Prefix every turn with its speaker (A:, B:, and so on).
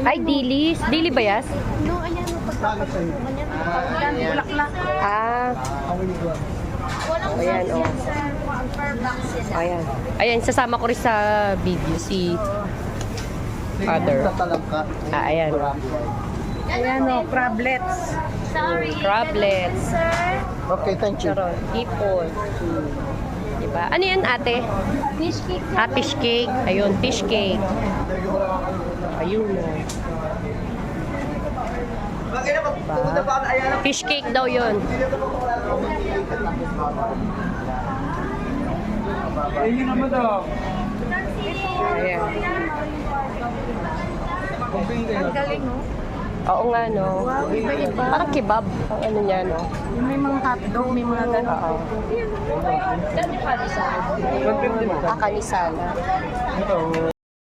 A: Ay, dilis. Dili ba yas?
B: No, ayan, pagpapasungan yan. Pagdan, bulaklak.
A: Ah.
B: Walang
A: Ayan,
B: size
A: oh.
B: yan, sir. Per box sila.
A: Ayan. Ayan, sasama ko rin sa video si Father. Ayan.
B: Ayan, o, crablets. Sorry.
A: Crablets.
B: Sir.
C: Okay, thank you.
A: Charon. Ipon. Diba? Ano yan, ate?
B: Fish cake.
A: Ah, fish cake. Ayun, fish cake. Ayun. Diba? Fish cake daw yun.
C: Ayun naman daw.
A: Ayan.
B: Ang galing, no?
A: Oo nga, no?
B: Wow, iba-iba.
A: Parang kebab. Ang ano niya, no?
B: May mga hotdog, may mga ganun.
A: Oo. Ah, kanisala.